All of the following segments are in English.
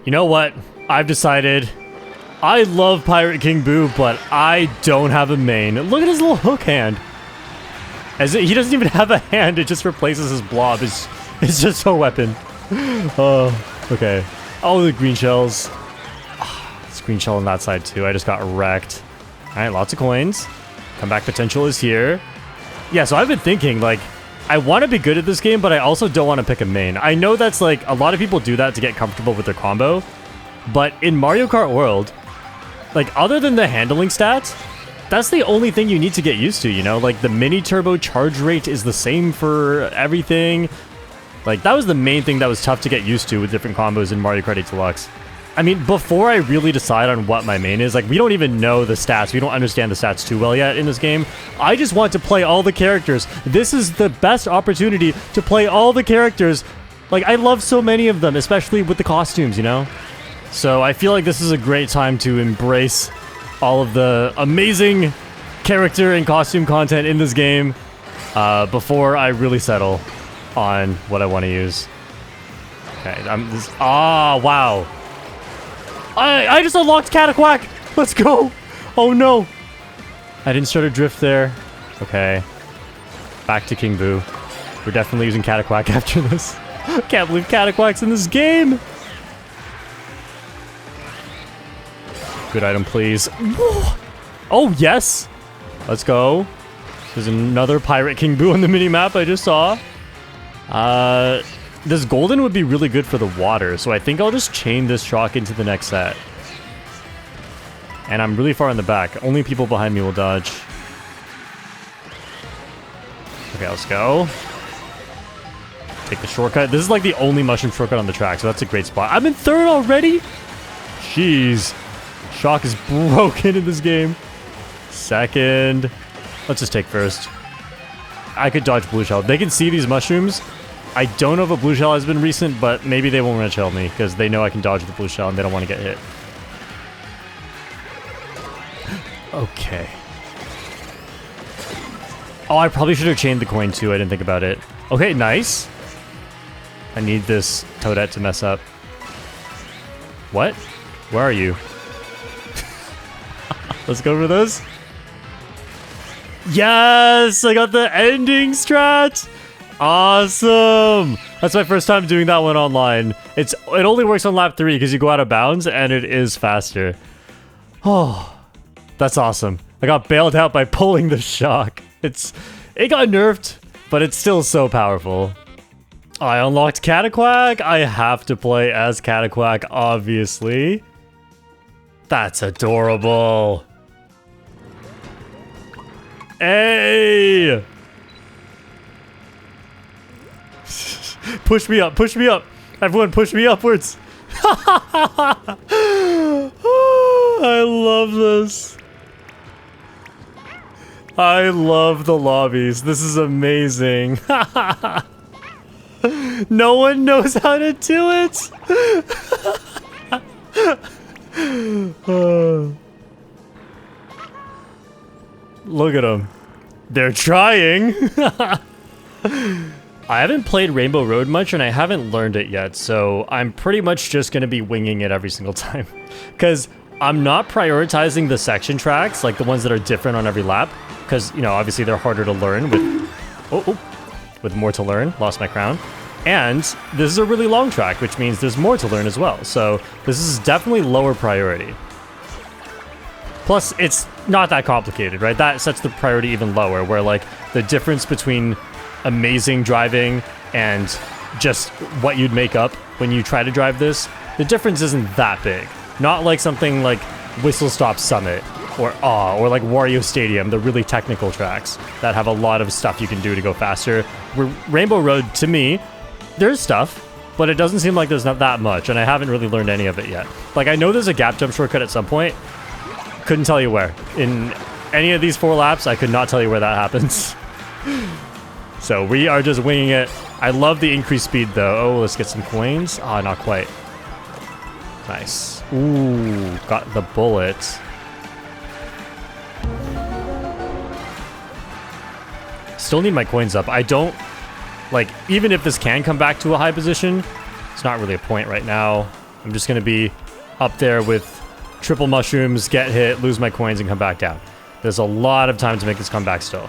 You know what? I've decided. I love Pirate King Boo, but I don't have a main. Look at his little hook hand. He doesn't even have a hand. It just replaces his blob. It's just a weapon. Oh, okay. Oh, the green shells. Oh, it's green shell on that side too. I just got wrecked. All right, lots of coins. Comeback potential is here. Yeah, so I've been thinking, like, I want to be good at this game, but I also don't want to pick a main. I know that's like, a lot of people do that to get comfortable with their combo, but in Mario Kart World, like, other than the handling stats, that's the only thing you need to get used to, you know? Like, the mini turbo charge rate is the same for everything. Like, that was the main thing that was tough to get used to with different combos in Mario Kart 8 Deluxe. I mean, before I really decide on what my main is, like, we don't even know the stats. We don't understand the stats too well yet in this game. I just want to play all the characters. This is the best opportunity to play all the characters. Like, I love so many of them, especially with the costumes, you know? So I feel like this is a great time to embrace all of the amazing character and costume content in this game before I really settle on what I want to use. Okay, wow. I just unlocked Cataquack! Let's go! Oh no! I didn't start a drift there. Okay. Back to King Boo. We're definitely using Cataquack after this. Can't believe Cataquack's in this game! Good item, please. Oh, yes! Let's go. There's another Pirate King Boo on the mini-map I just saw. This golden would be really good for the water, so I think I'll just chain this shock into the next set. And I'm really far in the back. Only people behind me will dodge. Okay, let's go. Take the shortcut. This is like the only mushroom shortcut on the track, so that's a great spot. I'm in third already? Jeez. Shock is broken in this game. Second. Let's just take first. I could dodge blue shell. They can see these mushrooms. I don't know if a blue shell has been recent, but maybe they won't red shell me because they know I can dodge the blue shell and they don't want to get hit. Okay. Oh, I probably should have chained the coin too. I didn't think about it. Okay, nice. I need this Toadette to mess up. What? Where are you? Let's go for this. Yes! I got the ending strat! Awesome! That's my first time doing that one online. It only works on lap 3 because you go out of bounds and it is faster. Oh, that's awesome. I got bailed out by pulling the shock. It got nerfed, but it's still so powerful. I unlocked Cataquack. I have to play as Cataquack, obviously. That's adorable. Hey! Push me up, push me up. Everyone push me upwards. I love this. I love the lobbies. This is amazing. No one knows how to do it. Look at them. They're trying. I haven't played Rainbow Road much, and I haven't learned it yet, so I'm pretty much just going to be winging it every single time. Because I'm not prioritizing the section tracks, like the ones that are different on every lap, because, you know, obviously they're harder to learn with more to learn. Lost my crown. And this is a really long track, which means there's more to learn as well. So this is definitely lower priority. Plus, it's not that complicated, right? That sets the priority even lower, where, like, the difference between amazing driving and just what you'd make up when you try to drive this, the difference isn't that big. Not like something like Whistle Stop Summit or like Wario Stadium, the really technical tracks that have a lot of stuff you can do to go faster. Rainbow Road, to me, there's stuff, but it doesn't seem like there's not that much, and I haven't really learned any of it yet. Like, I know there's a gap jump shortcut at some point. Couldn't tell you where. In any of these 4 laps, I could not tell you where that happens. So we are just winging it. I love the increased speed, though. Oh, let's get some coins. Ah, not quite. Nice. Ooh, got the bullet. Still need my coins up. I don't... Like, even if this can come back to a high position, it's not really a point right now. I'm just gonna be up there with triple mushrooms, get hit, lose my coins, and come back down. There's a lot of time to make this comeback still.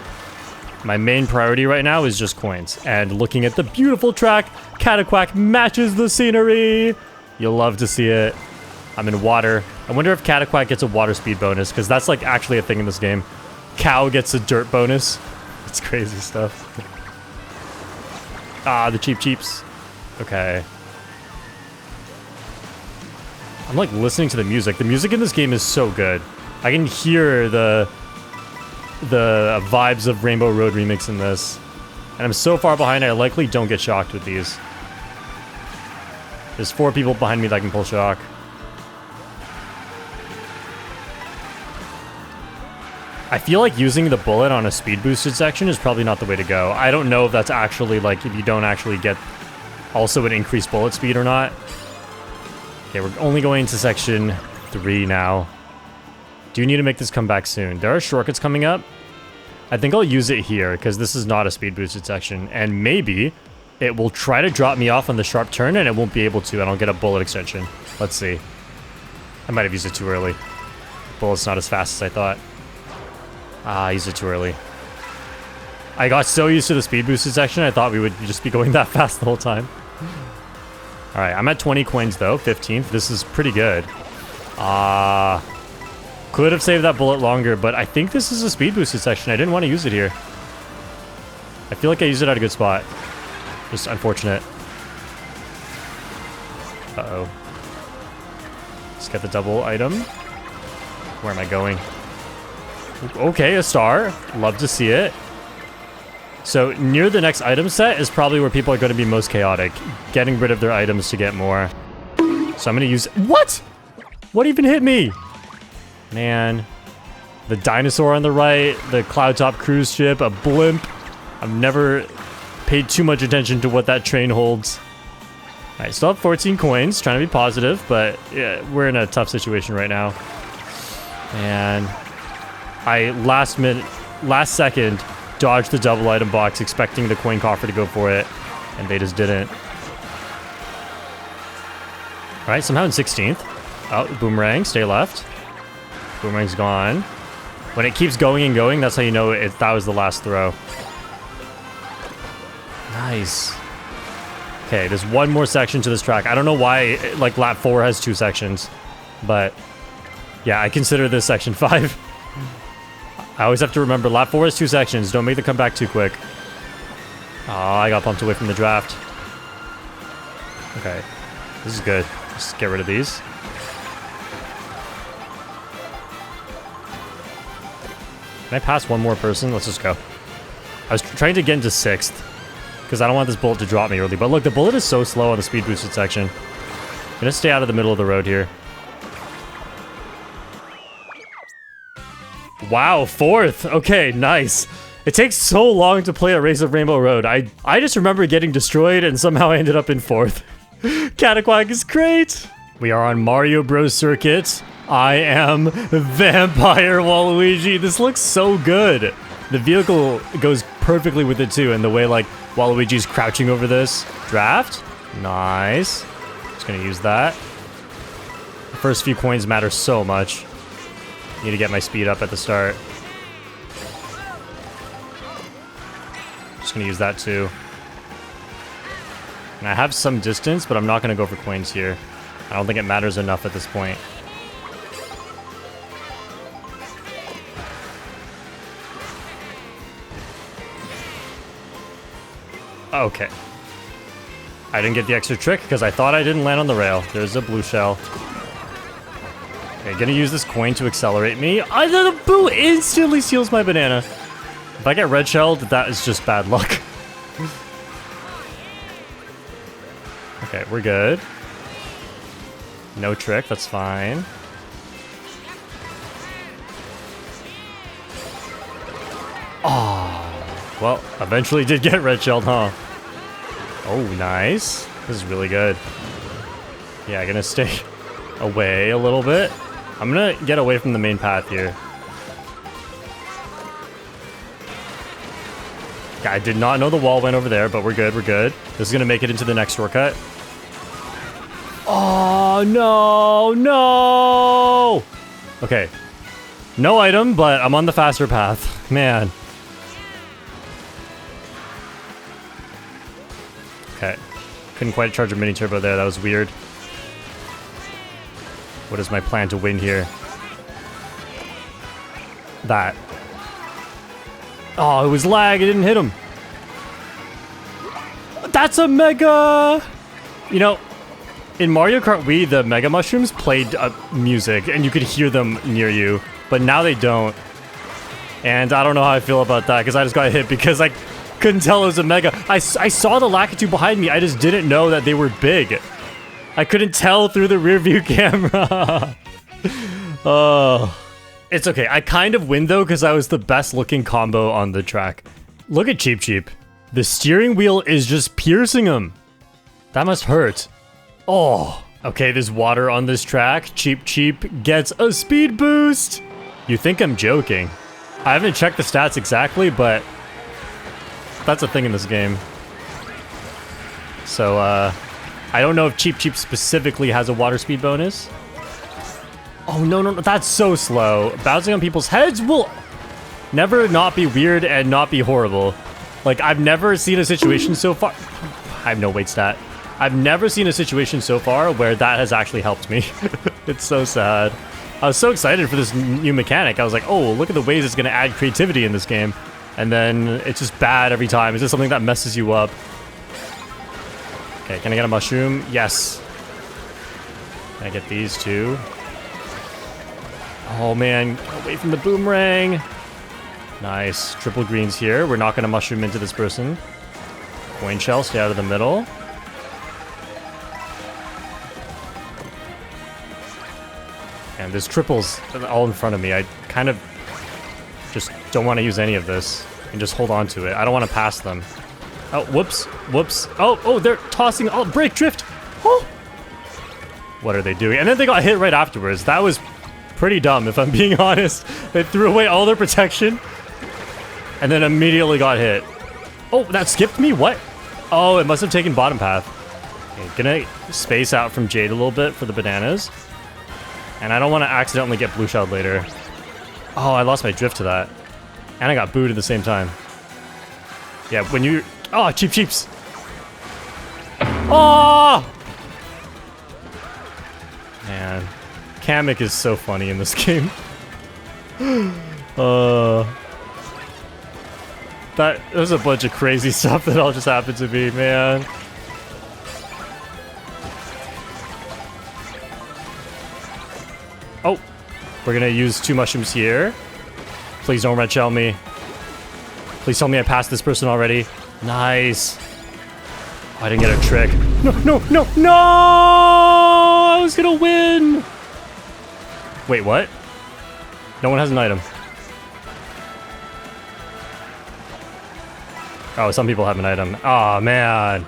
My main priority right now is just coins. And looking at the beautiful track, Cataquack matches the scenery. You'll love to see it. I'm in water. I wonder if Cataquack gets a water speed bonus, because that's like actually a thing in this game. Cow gets a dirt bonus. It's crazy stuff. Ah, the cheaps. Okay. I'm like listening to the music. The music in this game is so good. I can hear the vibes of Rainbow Road Remix in this. And I'm so far behind, I likely don't get shocked with these. There's 4 people behind me that can pull shock. I feel like using the bullet on a speed boosted section is probably not the way to go. I don't know if that's actually like, if you don't actually get also an increased bullet speed or not. Okay, we're only going to section 3 now. Do need to make this comeback soon. There are shortcuts coming up. I think I'll use it here because this is not a speed boosted section. And maybe it will try to drop me off on the sharp turn and it won't be able to, and I'll get a bullet extension. Let's see. I might have used it too early. Bullet's not as fast as I thought. Ah, I used it too early. I got so used to the speed boosted section, I thought we would just be going that fast the whole time. Alright, I'm at 20 coins though, 15th. This is pretty good. Could have saved that bullet longer, but I think this is a speed boosted section. I didn't want to use it here. I feel like I used it at a good spot. Just unfortunate. Uh-oh. Let's get the double item. Where am I going? Okay, a star. Love to see it. So near the next item set is probably where people are going to be most chaotic. Getting rid of their items to get more. So I'm going to use... What? What even hit me? Man. The dinosaur on the right. The cloud top cruise ship. A blimp. I've never paid too much attention to what that train holds. Alright, still have 14 coins. Trying to be positive, but yeah, we're in a tough situation right now. And I last second dodged the double item box expecting the coin coffer to go for it, and they just didn't. Alright, somehow in 16th. Oh, boomerang, stay left. Boomerang's gone. When it keeps going and going, that's how you know that was the last throw. Nice. Okay, there's one more section to this track. I don't know why, like, lap 4 has 2 sections, but yeah, I consider this section 5. I always have to remember, lap 4 has 2 sections. Don't make the comeback too quick. Oh, I got bumped away from the draft. Okay, this is good. Just get rid of these. Can I pass one more person? Let's just go. I was trying to get into 6th because I don't want this bullet to drop me early. But look, the bullet is so slow on the speed boosted section. I'm gonna stay out of the middle of the road here. Wow, 4th. Okay, nice. It takes so long to play a race of Rainbow Road. I just remember getting destroyed and somehow I ended up in 4th. Cataquack is great. We are on Mario Bros. Circuit. I am Vampire Waluigi. This looks so good. The vehicle goes perfectly with it too, and the way like Waluigi's crouching over this. Draft. Nice. Just gonna use that. The first few coins matter so much. Need to get my speed up at the start. Just gonna use that too. And I have some distance, but I'm not gonna go for coins here. I don't think it matters enough at this point. Okay. I didn't get the extra trick because I thought I didn't land on the rail. There's a blue shell. Okay, gonna use this coin to accelerate me. The boo instantly steals my banana. If I get red shelled, that is just bad luck. Okay, we're good. No trick, that's fine. Oh, well, eventually did get red shelled, huh? Oh, nice. This is really good. Yeah, gonna stay away a little bit. I'm gonna get away from the main path here. I did not know the wall went over there, but we're good, we're good. This is gonna make it into the next shortcut. Oh, Oh, no, no. Okay. No item, but I'm on the faster path. Man. Okay. Couldn't quite charge a mini turbo there. That was weird. What is my plan to win here? That. Oh, it was lag. It didn't hit him. That's a mega! You know, in Mario Kart Wii, the Mega Mushrooms played music, and you could hear them near you. But now they don't. And I don't know how I feel about that, because I just got hit because I couldn't tell it was a Mega. I saw the Lakitu behind me. I just didn't know that they were big. I couldn't tell through the rear view camera. Oh. It's okay. I kind of win, though, because I was the best looking combo on the track. Look at Cheep Cheep. The steering wheel is just piercing him. That must hurt. Oh. Okay, there's water on this track. Cheep Cheep gets a speed boost. You think I'm joking. I haven't checked the stats exactly, but that's a thing in this game. So, I don't know if Cheep Cheep specifically has a water speed bonus. Oh, no, no, no, that's so slow. Bouncing on people's heads will never not be weird and not be horrible. Like, I've never seen a situation so far... I have no weight stat. I've never seen a situation so far where that has actually helped me. It's so sad. I was so excited for this new mechanic. I was like, oh, look at the ways it's going to add creativity in this game. And then it's just bad every time. It's just something that messes you up. Okay, can I get a mushroom? Yes. Can I get these two? Oh man, away from the boomerang. Nice. Triple greens here. We're not going to mushroom into this person. Coin shell, stay out of the middle. And there's triples all in front of me. I kind of just don't want to use any of this and just hold on to it. I don't want to pass them. Oh, whoops. Whoops. Oh, they're tossing. Oh, brake drift. Oh. What are they doing? And then they got hit right afterwards. That was pretty dumb, if I'm being honest. They threw away all their protection and then immediately got hit. Oh, that skipped me? What? Oh, it must have taken bottom path. Okay, gonna space out from Jade a little bit for the bananas. And I don't want to accidentally get blue shelled later. Oh, I lost my drift to that. And I got booed at the same time. Yeah, when you... Oh, Cheep Cheeps! Oh! Man. Kamek is so funny in this game. There's a bunch of crazy stuff that all just happened to me, man. Oh, we're gonna use 2 mushrooms here. Please don't red shell me. Please tell me I passed this person already. Nice. Oh, I didn't get a trick. No, no, no, no! I was gonna win! Wait, what? No one has an item. Oh, some people have an item. Oh, man.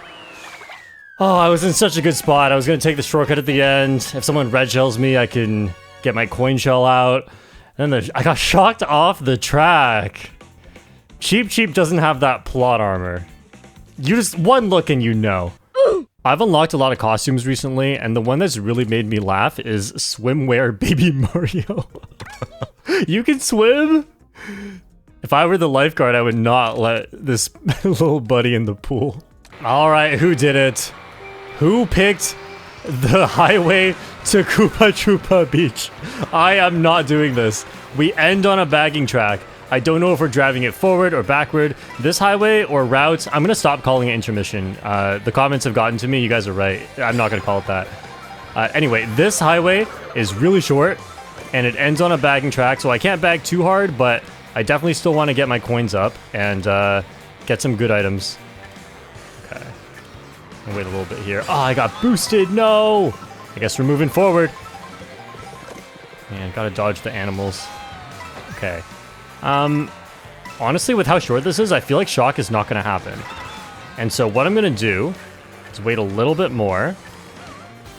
Oh, I was in such a good spot. I was gonna take the shortcut at the end. If someone red shells me, I can get my coin shell out. And then I got shocked off the track. Cheep Cheep doesn't have that plot armor. You just one look and you know. I've unlocked a lot of costumes recently, and the one that's really made me laugh is swimwear Baby Mario. You can swim? If I were the lifeguard, I would not let this little buddy in the pool. Alright, who did it? Who picked the highway to Koopa Troopa Beach? I am not doing this. We end on a bagging track. I don't know if we're driving it forward or backward. This highway or route, I'm gonna stop calling it intermission. The comments have gotten to me, you guys are right. I'm not gonna call it that. Anyway, this highway is really short, and it ends on a bagging track, so I can't bag too hard, but I definitely still want to get my coins up and get some good items. Okay. I'll wait a little bit here. Oh, I got boosted, no! I guess we're moving forward. Man, gotta dodge the animals. Okay. Honestly, with how short this is, I feel like shock is not gonna happen. And so what I'm gonna do is wait a little bit more,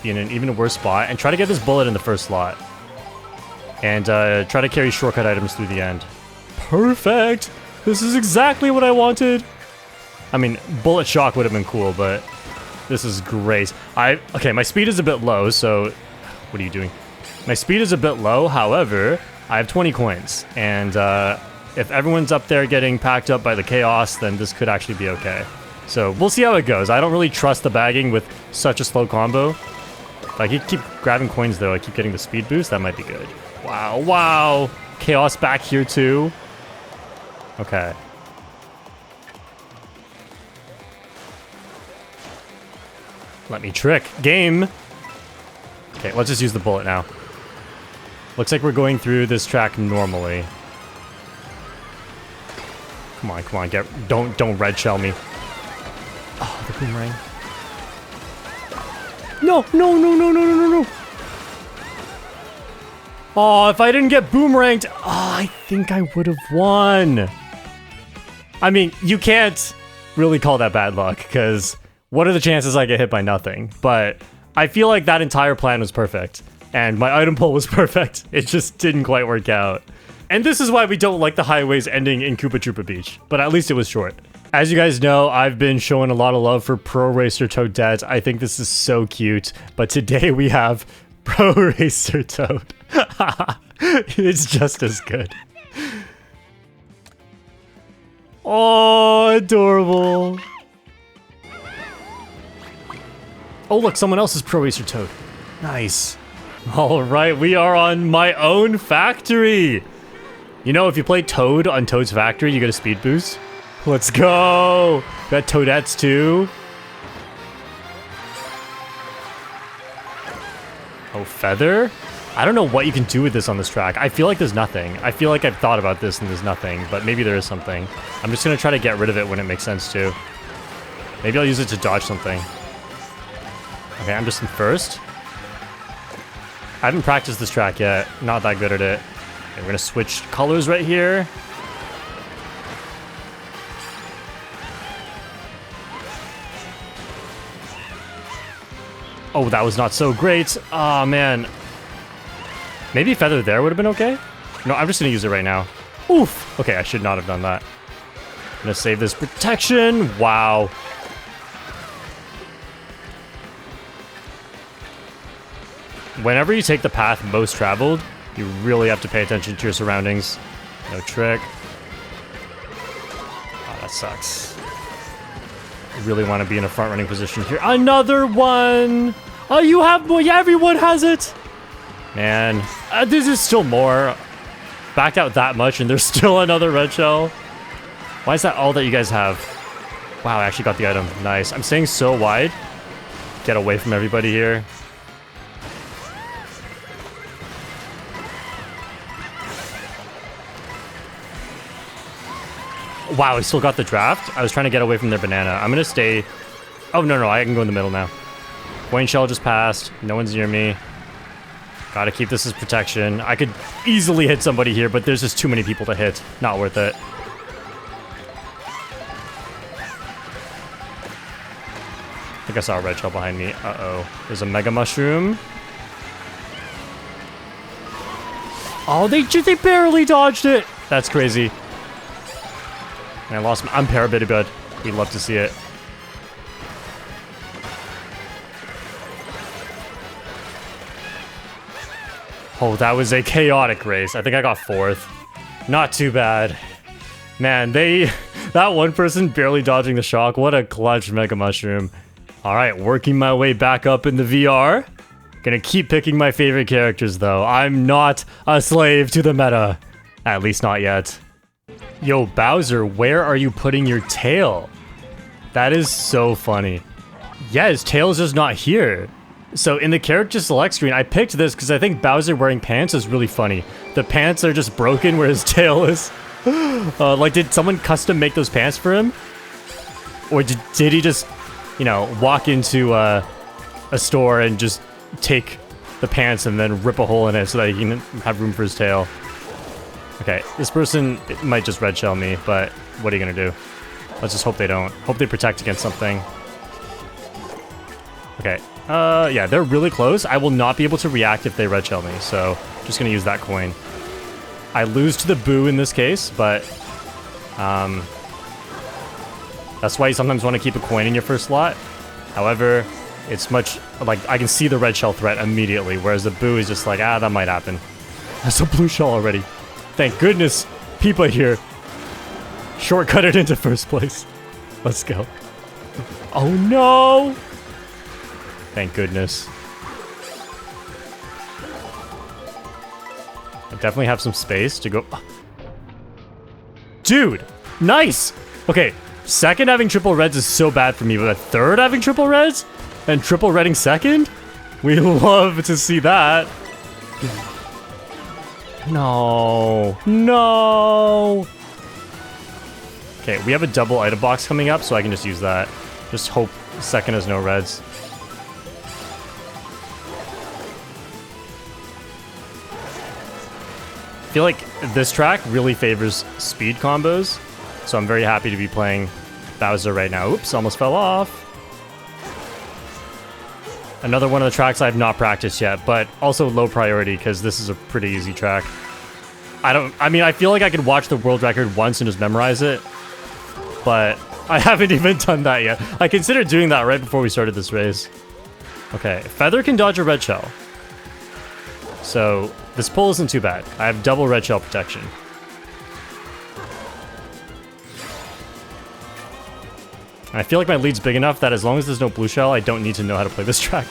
be in an even worse spot, and try to get this bullet in the first slot. And try to carry shortcut items through the end. Perfect! This is exactly what I wanted! I mean, bullet shock would have been cool, but This is great. Okay, my speed is a bit low, so... What are you doing? My speed is a bit low, however, I have 20 coins. And if everyone's up there getting packed up by the chaos, then this could actually be okay. So we'll see how it goes. I don't really trust the bagging with such a slow combo. If I keep grabbing coins, though, I keep getting the speed boost. That might be good. Wow, wow. Chaos back here, too. Okay. Let me trick. Game. Okay, let's just use the bullet now. Looks like we're going through this track normally. Come on, come on. Don't red shell me. Oh, the boomerang. No, no, no, no, no, no, no, no. Oh, if I didn't get boomeranged, I think I would have won. I mean, you can't really call that bad luck, because what are the chances I get hit by nothing? But I feel like that entire plan was perfect, and my item pull was perfect. It just didn't quite work out. And this is why we don't like the highways ending in Koopa Troopa Beach, but at least it was short. As you guys know, I've been showing a lot of love for Pro Racer Toadette. I think this is so cute, but today we have Pro Racer Toad. It's just as good. Oh, adorable. Oh, look, someone else is Pro Racer Toad. Nice. All right, we are on my own factory. You know, if you play Toad on Toad's Factory, you get a speed boost. Let's go. Got Toadettes too. Oh, feather? I don't know what you can do with this on this track. I feel like there's nothing. I feel like I've thought about this and there's nothing, but maybe there is something. I'm just gonna try to get rid of it when it makes sense too. Maybe I'll use it to dodge something. Okay, I'm just in first. I haven't practiced this track yet. Not that good at it. Okay, we're gonna switch colors right here. Oh, that was not so great. Oh, man. Maybe feather there would have been okay? No, I'm just gonna use it right now. Oof. Okay, I should not have done that. I'm gonna save this protection. Wow. Whenever you take the path most traveled, you really have to pay attention to your surroundings. No trick. Oh, that sucks. I really want to be in a front running position here. Another one! Oh, you have more. Yeah, everyone has it. Man, this is still more. Backed out that much and there's still another red shell. Why is that all that you guys have? Wow, I actually got the item. Nice. I'm staying so wide. Get away from everybody here. Wow, I still got the draft. I was trying to get away from their banana. I'm gonna stay. Oh, no, I can go in the middle now. Coin shell just passed. No one's near me. Gotta keep this as protection. I could easily hit somebody here, but there's just too many people to hit. Not worth it. I think I saw a red shell behind me. Uh-oh. There's a mega mushroom. Oh, they barely dodged it. That's crazy. And I lost my... I'm Parabitty. We'd love to see it. Oh, that was a chaotic race. I think I got 4th. Not too bad. Man, that one person barely dodging the shock. What a clutch Mega Mushroom. Alright, working my way back up in the VR. Gonna keep picking my favorite characters, though. I'm not a slave to the meta. At least not yet. Yo, Bowser, where are you putting your tail? That is so funny. Yeah, his tail is just not here. So in the character select screen, I picked this because I think Bowser wearing pants is really funny. The pants are just broken where his tail is. Like, did someone custom make those pants for him? Or did he just, you know, walk into a store and just take the pants and then rip a hole in it so that he can have room for his tail? Okay, this person might just red shell me, but what are you gonna do? Let's just hope they don't. Hope they protect against something. Okay, yeah, they're really close. I will not be able to react if they red shell me, so just gonna use that coin. I lose to the boo in this case, but that's why you sometimes want to keep a coin in your first slot. However, it's much, like, I can see the red shell threat immediately, whereas the boo is just like, ah, that might happen. That's a blue shell already. Thank goodness Peepa here shortcutted into first place. Let's go. Oh no! Thank goodness. I definitely have some space to go. Dude, nice! Okay, second having triple reds is so bad for me, but a third having triple reds? And triple redding second? We love to see that. No. No! Okay, we have a double item box coming up, so I can just use that. Just hope second has no reds. I feel like this track really favors speed combos, so I'm very happy to be playing Bowser right now. Oops, almost fell off. Another one of the tracks I've not practiced yet, but also low priority because this is a pretty easy track. I mean, I feel like I could watch the world record once and just memorize it, but I haven't even done that yet. I considered doing that right before we started this race. Okay, Feather can dodge a red shell. So this pull isn't too bad. I have double red shell protection. And I feel like my lead's big enough that as long as there's no blue shell, I don't need to know how to play this track.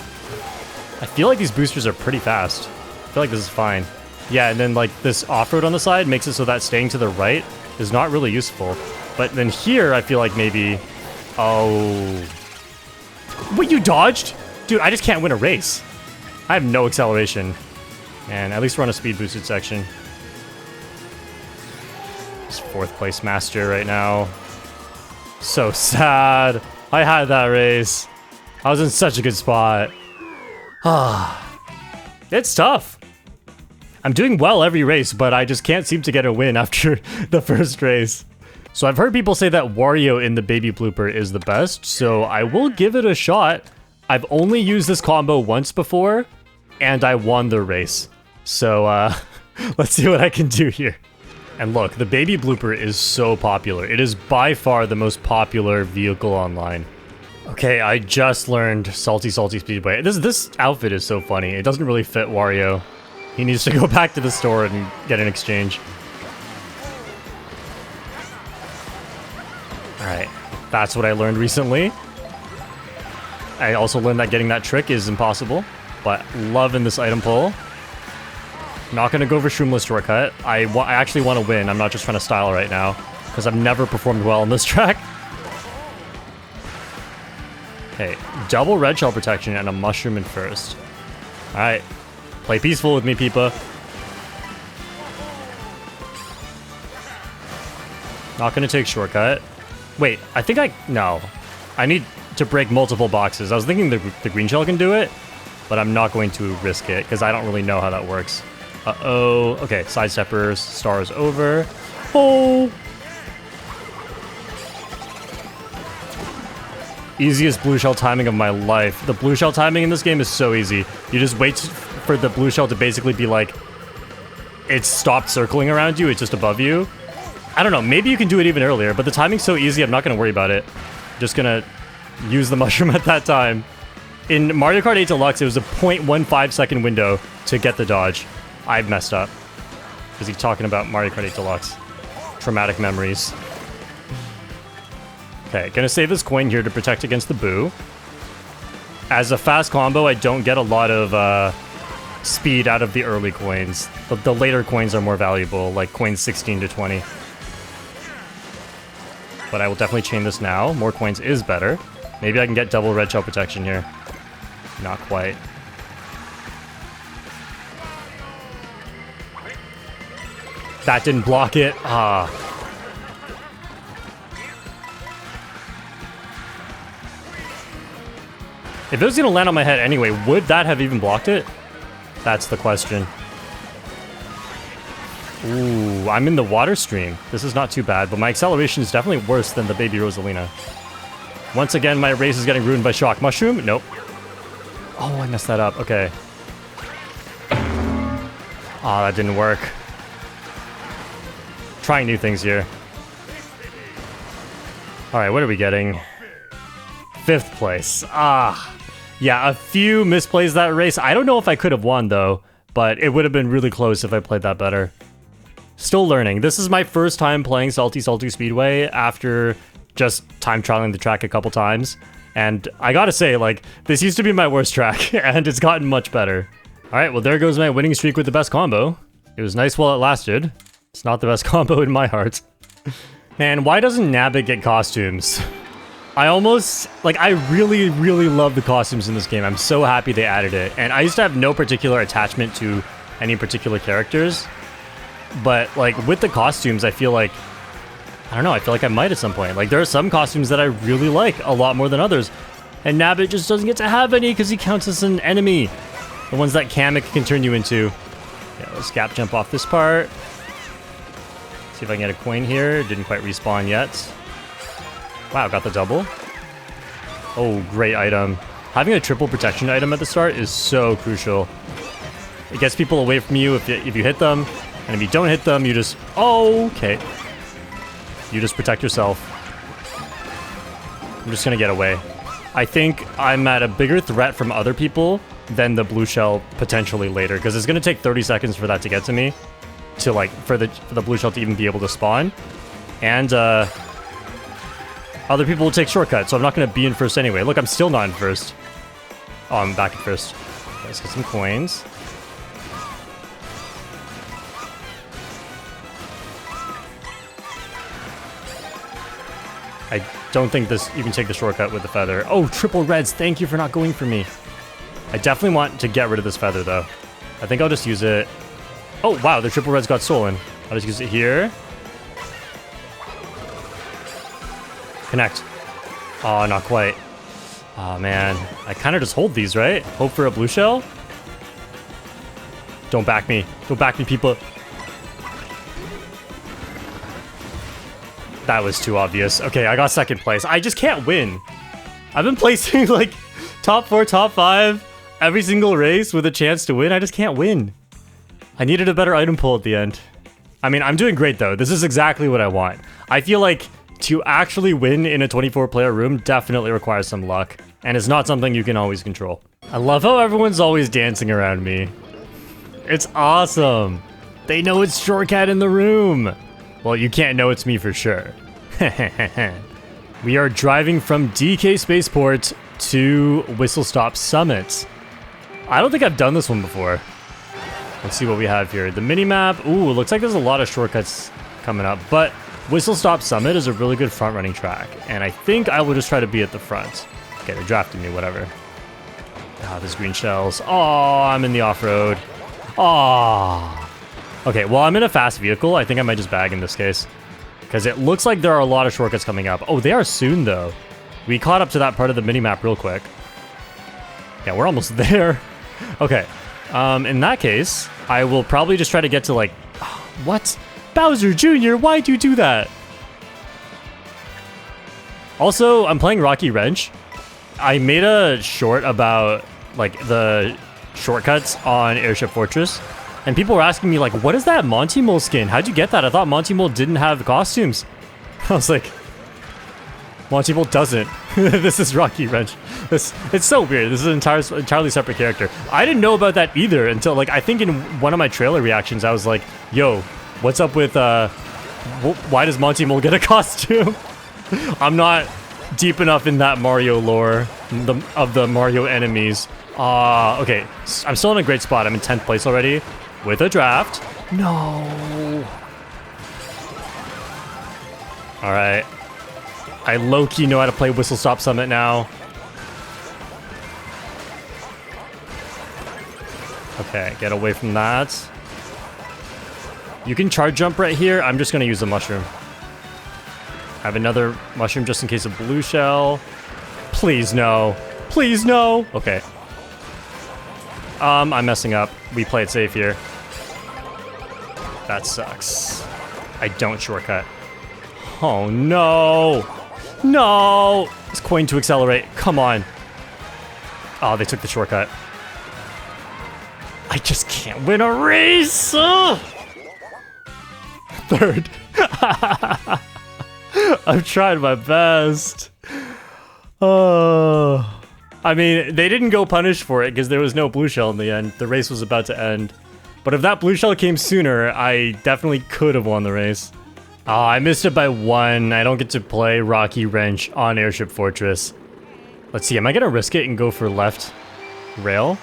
I feel like these boosters are pretty fast. I feel like this is fine. Yeah, and then like this off-road on the side makes it so that staying to the right is not really useful. But then here, I feel like maybe... Oh... Wait, you dodged? Dude, I just can't win a race. I have no acceleration. And at least we're on a speed boosted section. Just fourth place master right now. So sad. I had that race. I was in such a good spot. It's tough. I'm doing well every race, but I just can't seem to get a win after the first race. So I've heard people say that Wario in the baby blooper is the best, so I will give it a shot. I've only used this combo once before, and I won the race. So let's see what I can do here. And look, the baby blooper is so popular. It is by far the most popular vehicle online. Okay, I just learned Salty Salty Speedway. This outfit is so funny. It doesn't really fit Wario. He needs to go back to the store and get an exchange. Alright, that's what I learned recently. I also learned that getting that trick is impossible, but loving this item pull. Not gonna go for Shroomless shortcut. I actually want to win. I'm not just trying to style right now, because I've never performed well on this track. Okay, double red shell protection and a mushroom in first. Alright, play peaceful with me, Peepa. Not gonna take shortcut. Wait, I think no. I need to break multiple boxes. I was thinking the green shell can do it, but I'm not going to risk it, because I don't really know how that works. Uh-oh. Okay, sidesteppers, stars over. Oh! Easiest blue shell timing of my life. The blue shell timing in this game is so easy. You just wait for the blue shell to basically be like, it's stopped circling around you, it's just above you. I don't know, maybe you can do it even earlier, but the timing's so easy, I'm not gonna worry about it. Just gonna use the mushroom at that time. In Mario Kart 8 Deluxe, it was a 0.15 second window to get the dodge. I messed up. Is he talking about Mario Kart 8 Deluxe? Traumatic memories. Okay, gonna save this coin here to protect against the boo. As a fast combo, I don't get a lot of speed out of the early coins. The later coins are more valuable, like coins 16 to 20. But I will definitely chain this now. More coins is better. Maybe I can get double red shell protection here. Not quite. That didn't block it. Ah. If it was gonna land on my head anyway, would that have even blocked it? That's the question. Ooh, I'm in the water stream. This is not too bad, but my acceleration is definitely worse than the baby Rosalina. Once again, my race is getting ruined by Shock Mushroom. Nope. Oh, I messed that up. Okay. Ah, that didn't work. Trying new things here. Alright, what are we getting? 5th place. Ah. Yeah, a few misplays that race. I don't know if I could have won, though, but it would have been really close if I played that better. Still learning. This is my first time playing Salty Speedway after just time trialing the track a couple times. And I gotta say, like, this used to be my worst track, and it's gotten much better. Alright, well, there goes my winning streak with the best combo. It was nice while it lasted. It's not the best combo in my heart. Man, why doesn't Nabbit get costumes? I really, really love the costumes in this game. I'm so happy they added it. And I used to have no particular attachment to any particular characters. But, like, with the costumes, I feel like... I don't know, I feel like I might at some point. Like, there are some costumes that I really like a lot more than others. And Nabbit just doesn't get to have any because he counts as an enemy. The ones that Kamek can turn you into. Yeah, let's gap jump off this part. See if I can get a coin here. Didn't quite respawn yet. Wow, got the double. Oh, great item. Having a triple protection item at the start is so crucial. It gets people away from you if you hit them. And if you don't hit them, you just... Oh, okay. You just protect yourself. I'm just gonna get away. I think I'm at a bigger threat from other people than the blue shell potentially later, because it's gonna take 30 seconds for that to get to me. To, like, for the blue shell to even be able to spawn. And, other people will take shortcuts, so I'm not gonna be in first anyway. Look, I'm still not in first. Oh, I'm back in first. Let's get some coins. I don't think you can take the shortcut with the feather. Oh, triple reds. Thank you for not going for me. I definitely want to get rid of this feather, though. I think I'll just use it. Oh, wow. The triple reds got stolen. I'll just use it here. Connect. Oh, not quite. Oh, man. I kind of just hold these, right? Hope for a blue shell? Don't back me. Don't back me, people. That was too obvious. Okay, I got second place. I just can't win. I've been placing, like, top 4, top 5 every single race with a chance to win. I just can't win. I needed a better item pull at the end. I mean, I'm doing great, though. This is exactly what I want. I feel like to actually win in a 24-player room definitely requires some luck, and it's not something you can always control. I love how everyone's always dancing around me. It's awesome. They know it's Shortcat in the room. Well, you can't know it's me for sure. We are driving from DK Spaceport to Whistle Stop Summit. I don't think I've done this one before. Let's see what we have here. The mini-map. Ooh, looks like there's a lot of shortcuts coming up, but Whistle Stop Summit is a really good front-running track, and I think I will just try to be at the front. Okay, they're drafting me, whatever. Ah, there's green shells. Oh, I'm in the off-road. Oh. Okay, well, I'm in a fast vehicle. I think I might just bag in this case. Because it looks like there are a lot of shortcuts coming up. Oh, they are soon, though. We caught up to that part of the mini-map real quick. Yeah, we're almost there. Okay. In that case, I will probably just try to get to, like... What? Bowser Jr., why'd you do that? Also, I'm playing Rocky Wrench. I made a short about, like, the shortcuts on Airship Fortress. And people were asking me, like, what is that Monty Mole skin? How'd you get that? I thought Monty Mole didn't have costumes. I was like, Monty Mole doesn't. This is Rocky Wrench. It's so weird. This is an entirely separate character. I didn't know about that either until, like, I think in one of my trailer reactions, I was like, yo, what's up with, why does Monty Mole get a costume? I'm not deep enough in that Mario lore of the Mario enemies. Okay. I'm still in a great spot. I'm in 10th place already. With a draft. No. Alright. I low-key know how to play Whistle Stop Summit now. Okay, get away from that. You can charge jump right here. I'm just gonna use the mushroom. I have another mushroom just in case of blue shell. Please no. Please no. Okay. I'm messing up. We play it safe here. That sucks. I don't shortcut. Oh no. No. It's coin to accelerate. Come on. Oh, they took the shortcut. I just can't win a race. Ugh. Third. I've tried my best. I mean, they didn't go punish for it because there was no blue shell in the end. The race was about to end. But if that blue shell came sooner, I definitely could have won the race. Oh, I missed it by 1. I don't get to play Rocky Wrench on Airship Fortress. Let's see, am I gonna risk it and go for left rail?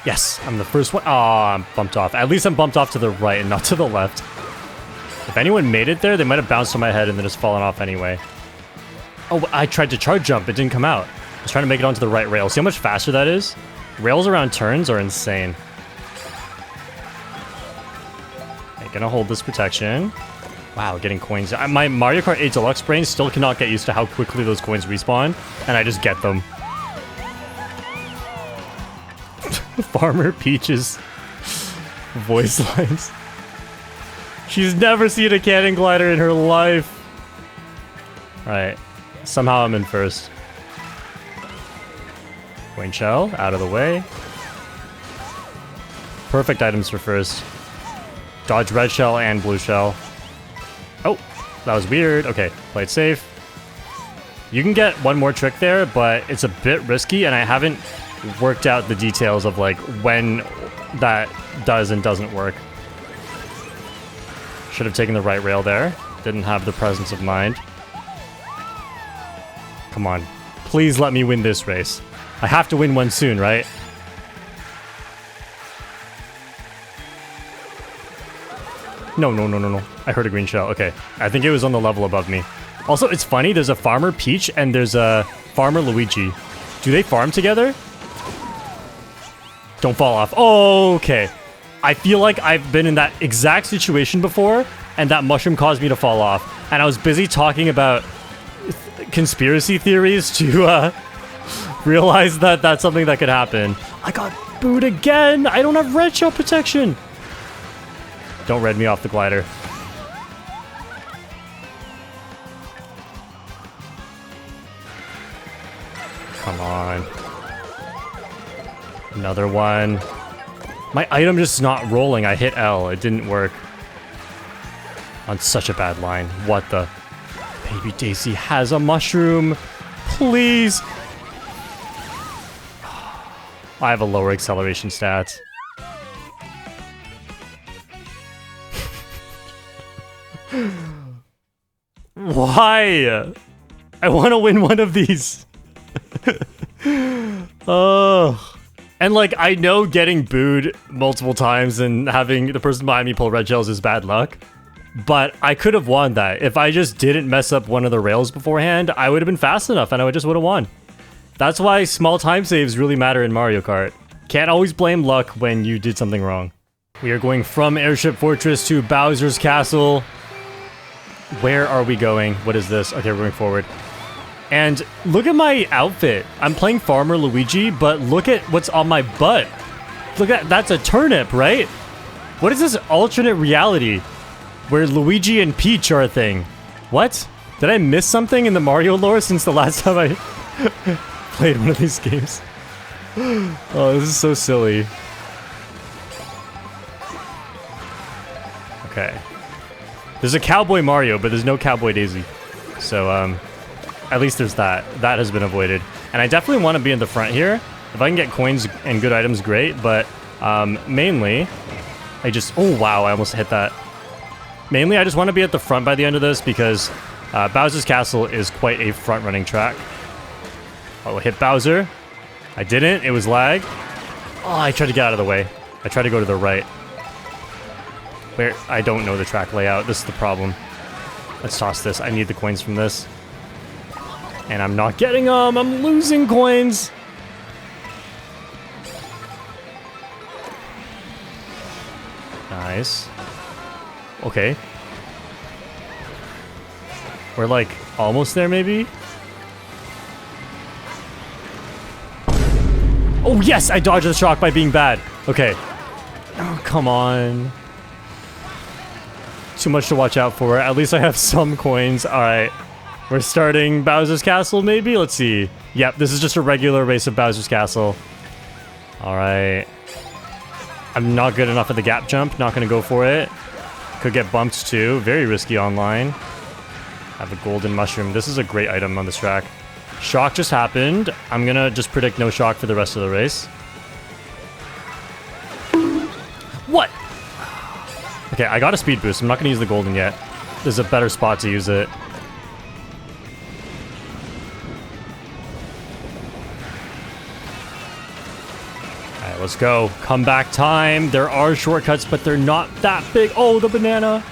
Yes, I'm the first one. Oh, I'm bumped off. At least I'm bumped off to the right and not to the left. If anyone made it there, they might have bounced on my head and then just fallen off anyway. Oh, I tried to charge jump. It didn't come out. I was trying to make it onto the right rail. See how much faster that is? Rails around turns are insane. I'm gonna hold this protection. Wow, getting coins. My Mario Kart 8 Deluxe brain still cannot get used to how quickly those coins respawn, and I just get them. Farmer Peach's voice lines. She's never seen a cannon glider in her life. Alright. Somehow I'm in first. Coin shell, out of the way. Perfect items for first. Dodge red shell and blue shell. Oh, that was weird. Okay, play it safe. You can get one more trick there, but it's a bit risky, and I haven't worked out the details of like when that does and doesn't work. Should have taken the right rail there. Didn't have the presence of mind. Come on. Please let me win this race. I have to win one soon, right? No. I heard a green shell. Okay. I think it was on the level above me. Also, it's funny. There's a Farmer Peach and there's a Farmer Luigi. Do they farm together? Don't fall off. Oh, okay. I feel like I've been in that exact situation before, and that mushroom caused me to fall off. And I was busy talking about conspiracy theories to realize that that's something that could happen. I got booed again. I don't have red shell protection. Don't red me off the glider. Come on. Another one. My item just not rolling. I hit L. It didn't work. On such a bad line. What the? Baby Daisy has a mushroom. Please. I have a lower acceleration stats. Why? I want to win one of these. Oh. And like, I know getting booed multiple times and having the person behind me pull red shells is bad luck. But I could have won that. If I just didn't mess up one of the rails beforehand, I would have been fast enough and I just would have won. That's why small time saves really matter in Mario Kart. Can't always blame luck when you did something wrong. We are going from Airship Fortress to Bowser's Castle. Where are we going? What is this? Okay, we're going forward. And look at my outfit. I'm playing Farmer Luigi, but look at what's on my butt. Look at that's a turnip, right? What is this alternate reality where Luigi and Peach are a thing? What? Did I miss something in the Mario lore since the last time I played one of these games? Oh, this is so silly. Okay. There's a Cowboy Mario, but there's no Cowboy Daisy. So, at least there's that. That has been avoided. And I definitely want to be in the front here. If I can get coins and good items, great. But, mainly, I just... Oh, wow, I almost hit that. Mainly, I just want to be at the front by the end of this because Bowser's Castle is quite a front-running track. I'll hit Bowser. I didn't. It was lag. Oh, I tried to get out of the way. I tried to go to the right. Where? I don't know the track layout. This is the problem. Let's toss this. I need the coins from this. And I'm not getting them. I'm losing coins. Nice. Okay. We're like almost there, maybe? Oh, yes! I dodged the shock by being bad. Okay. Oh, come on. Too much to watch out for. At least I have some coins. Alright. We're starting Bowser's Castle, maybe? Let's see. Yep, this is just a regular race of Bowser's Castle. Alright. I'm not good enough at the gap jump. Not gonna go for it. Could get bumped too. Very risky online. I have a golden mushroom. This is a great item on this track. Shock just happened. I'm gonna just predict no shock for the rest of the race. What? Okay, I got a speed boost. I'm not gonna use the golden yet. There's a better spot to use it. Alright, let's go. Comeback time. There are shortcuts, but they're not that big. Oh, the banana.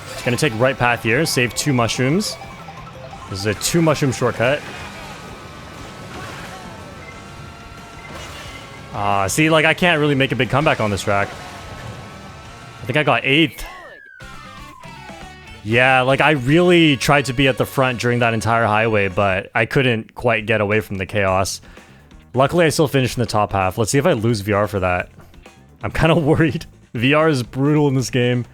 Just gonna take right path here. Save 2 mushrooms. This is a 2 mushroom shortcut. See, like, I can't really make a big comeback on this track. I think I got 8th. Yeah, like, I really tried to be at the front during that entire highway, but I couldn't quite get away from the chaos. Luckily, I still finished in the top half. Let's see if I lose VR for that. I'm kind of worried. VR is brutal in this game.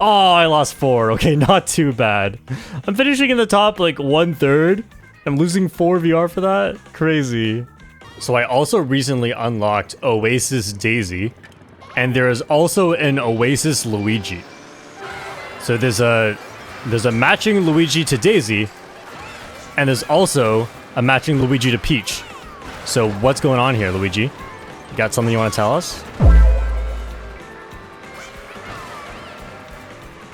Oh, I lost 4. Okay, not too bad. I'm finishing in the top, like, 1/3. I'm losing 4 VR for that? Crazy. So I also recently unlocked Oasis Daisy, and there is also an Oasis Luigi. So there's a matching Luigi to Daisy, and there's also a matching Luigi to Peach. So what's going on here, Luigi? You got something you want to tell us?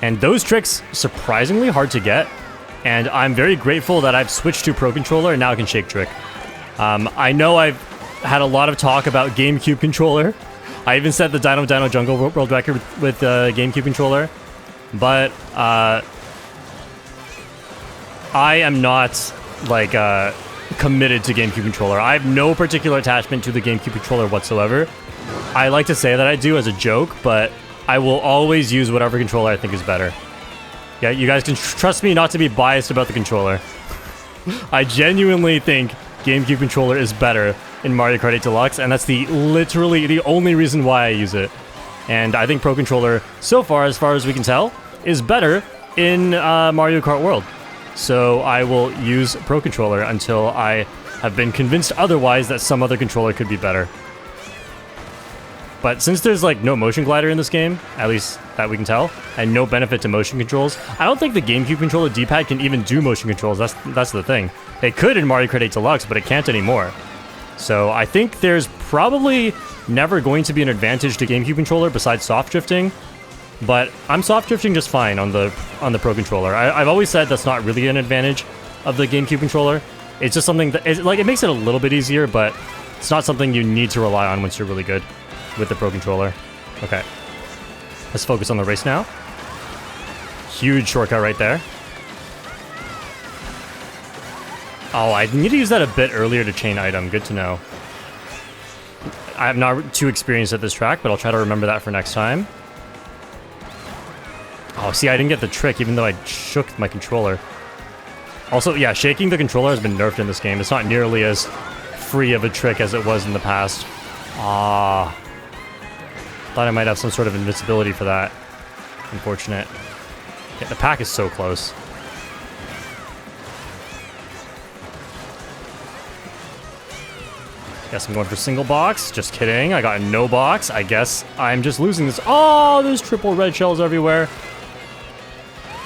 And those tricks, surprisingly hard to get, and I'm very grateful that I've switched to Pro Controller and now I can shake trick. I know I've had a lot of talk about GameCube controller. I even set the Dino Jungle world record with GameCube controller, but I am not like committed to GameCube controller. I have no particular attachment to the GameCube controller whatsoever. I like to say that I do as a joke, but I will always use whatever controller I think is better. Yeah, you guys can trust me not to be biased about the controller. I genuinely think GameCube controller is better in Mario Kart 8 Deluxe, and that's literally the only reason why I use it. And I think Pro Controller, so far as we can tell, is better in Mario Kart World. So I will use Pro Controller until I have been convinced otherwise that some other controller could be better. But since there's like no motion glider in this game, at least that we can tell, and no benefit to motion controls, I don't think the GameCube controller D-pad can even do motion controls. That's the thing. It could in Mario Kart 8 Deluxe, but it can't anymore. So I think there's probably never going to be an advantage to GameCube controller besides soft drifting. But I'm soft drifting just fine on the Pro Controller. I've always said that's not really an advantage of the GameCube controller. It's just something that it makes it a little bit easier, but it's not something you need to rely on once you're really good with the Pro Controller. Okay. Let's focus on the race now. Huge shortcut right there. Oh, I need to use that a bit earlier to chain item. Good to know. I'm not too experienced at this track, but I'll try to remember that for next time. Oh, see, I didn't get the trick, even though I shook my controller. Also, yeah, shaking the controller has been nerfed in this game. It's not nearly as free of a trick as it was in the past. Ah. Thought I might have some sort of invincibility for that. Unfortunate. Yeah, the pack is so close. Guess I'm going for single box. Just kidding. I got no box. I guess I'm just losing this. Oh, there's triple red shells everywhere.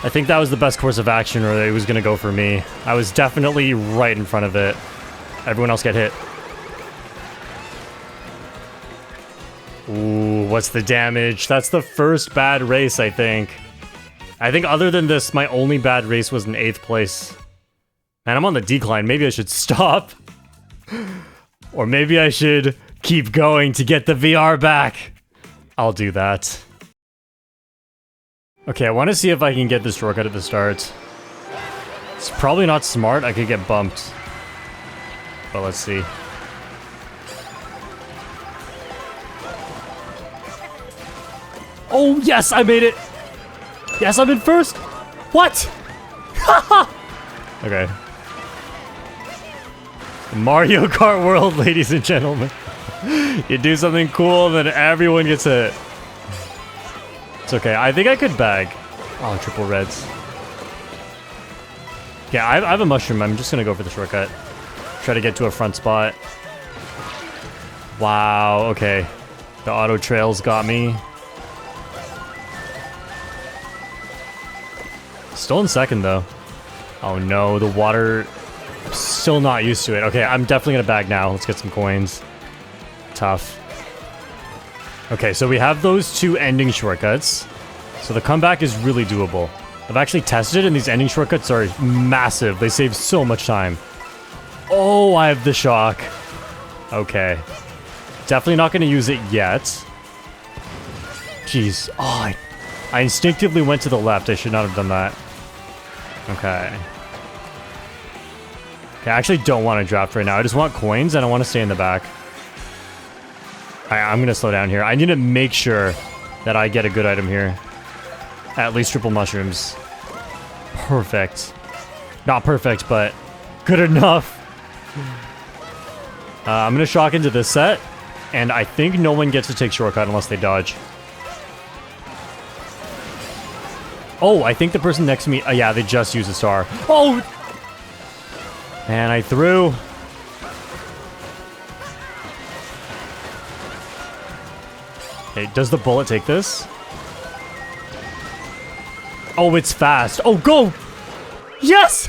I think that was the best course of action, or it was going to go for me. I was definitely right in front of it. Everyone else get hit. Ooh, what's the damage? That's the first bad race, I think. I think other than this, my only bad race was in 8th place. Man, I'm on the decline. Maybe I should stop. Or maybe I should keep going to get the VR back. I'll do that. Okay, I want to see if I can get this shortcut at the start. It's probably not smart. I could get bumped. But let's see. Oh, yes, I made it. Yes, I'm in first. What? Okay. Mario Kart World, ladies and gentlemen. You do something cool, then everyone gets hit. It's okay. I think I could bag. Oh, triple reds. Yeah, I have a mushroom. I'm just going to go for the shortcut. Try to get to a front spot. Wow, okay. The auto trails got me. Still in second, though. Oh no, the water... Still not used to it. Okay, I'm definitely gonna bag now. Let's get some coins. Tough. Okay, so we have those 2 ending shortcuts. So the comeback is really doable. I've actually tested it, and these ending shortcuts are massive. They save so much time. Oh, I have the shock. Okay. Definitely not going to use it yet. Jeez. Oh, I instinctively went to the left. I should not have done that. Okay. Okay, I actually don't want to draft right now. I just want coins, and I want to stay in the back. I'm going to slow down here. I need to make sure that I get a good item here. At least triple mushrooms. Perfect. Not perfect, but good enough. I'm going to shock into this set. And I think no one gets to take shortcut unless they dodge. Oh, I think the person next to me... yeah, they just used a star. Oh! And I threw... Okay, does the bullet take this? Oh, it's fast. Oh, go! Yes!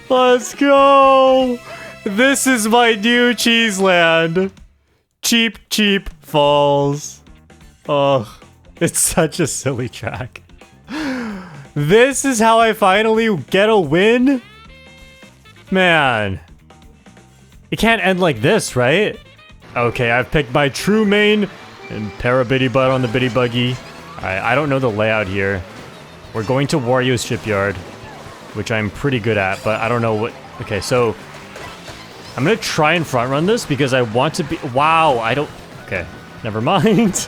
Let's go! This is my new cheese land. Cheap, cheap falls. Oh, it's such a silly track. This is how I finally get a win? Man. It can't end like this, right? Okay, I've picked my true main and Parabitty Butt on the Bitty Buggy. Alright, I don't know the layout here. We're going to Wario's Shipyard, which I'm pretty good at, but I don't know what... Okay, so... I'm gonna try and front run this because I want to be... Wow, I don't... Okay, never mind.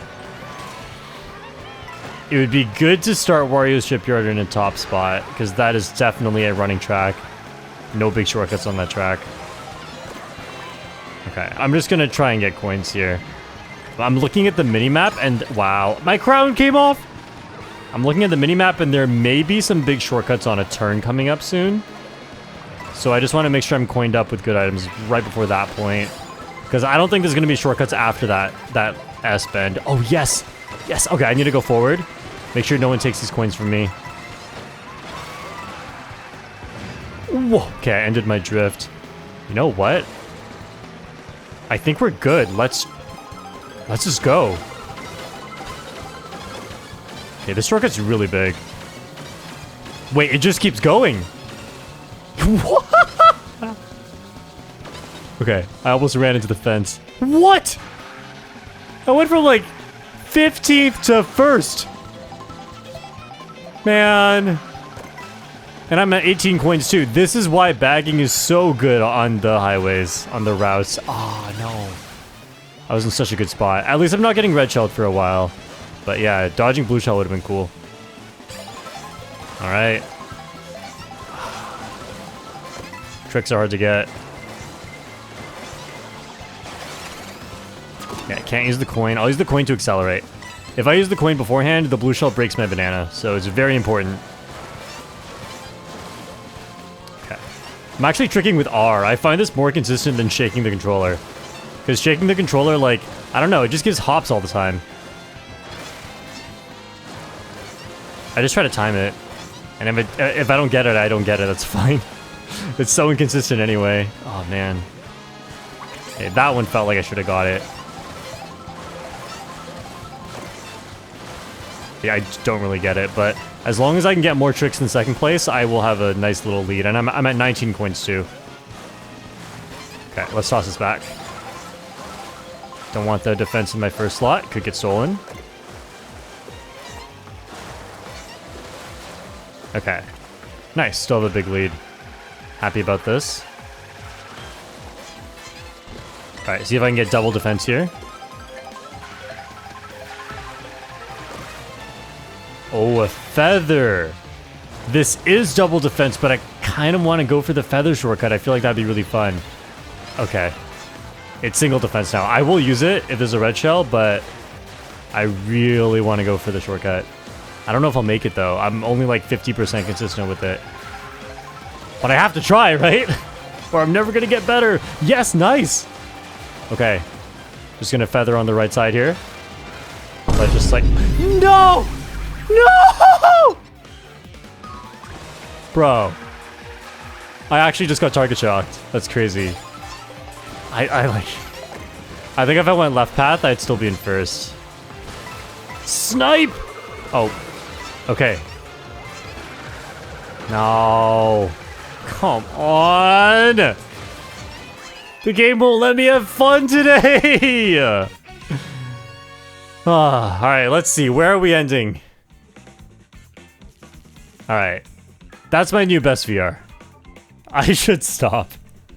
It would be good to start Wario's Shipyard in a top spot, because that is definitely a running track. No big shortcuts on that track. Okay, I'm just gonna try and get coins here. I'm looking at the minimap and... Wow, my crown came off! I'm looking at the minimap and there may be some big shortcuts on a turn coming up soon. So I just want to make sure I'm coined up with good items right before that point. Because I don't think there's going to be shortcuts after that S-bend. Oh, yes! Yes! Okay, I need to go forward. Make sure no one takes these coins from me. Whoa. Okay, I ended my drift. You know what? I think we're good. Let's just go. Okay, this shortcut's really big. Wait, it just keeps going. What? Okay, I almost ran into the fence. What? I went from like 15th to 1st. Man. And I'm at 18 coins too. This is why bagging is so good on the highways, on the routes. Oh, no. I was in such a good spot. At least I'm not getting red shelled for a while. But yeah, dodging blue shell would have been cool. Alright. Tricks are hard to get. Yeah, I can't use the coin. I'll use the coin to accelerate. If I use the coin beforehand, the blue shell breaks my banana. So it's very important. Okay. I'm actually tricking with R. I find this more consistent than shaking the controller. Because shaking the controller, like, I don't know, it just gives hops all the time. I just try to time it. And if I don't get it, I don't get it. That's fine. It's so inconsistent anyway. Oh, man. Okay, that one felt like I should have got it. Yeah, I don't really get it, but as long as I can get more tricks in second place, I will have a nice little lead. And I'm at 19 coins too. Okay, let's toss this back. Don't want the defense in my first slot. Could get stolen. Okay. Nice, still have a big lead. Happy about this. Alright, see if I can get double defense here. Oh, a feather. This is double defense, but I kind of want to go for the feather shortcut. I feel like that'd be really fun. Okay. It's single defense now. I will use it if there's a red shell, but I really want to go for the shortcut. I don't know if I'll make it, though. I'm only like 50% consistent with it. But I have to try, right? Or I'm never going to get better. Yes, nice. Okay. Just going to feather on the right side here. But just like... No! No! Bro. I actually just got target shocked. That's crazy. I think if I went left path, I'd still be in first. Snipe! Oh. Okay. No. Come on! The game won't let me have fun today! Alright, let's see. Where are we ending? Alright. That's my new best VR. I should stop.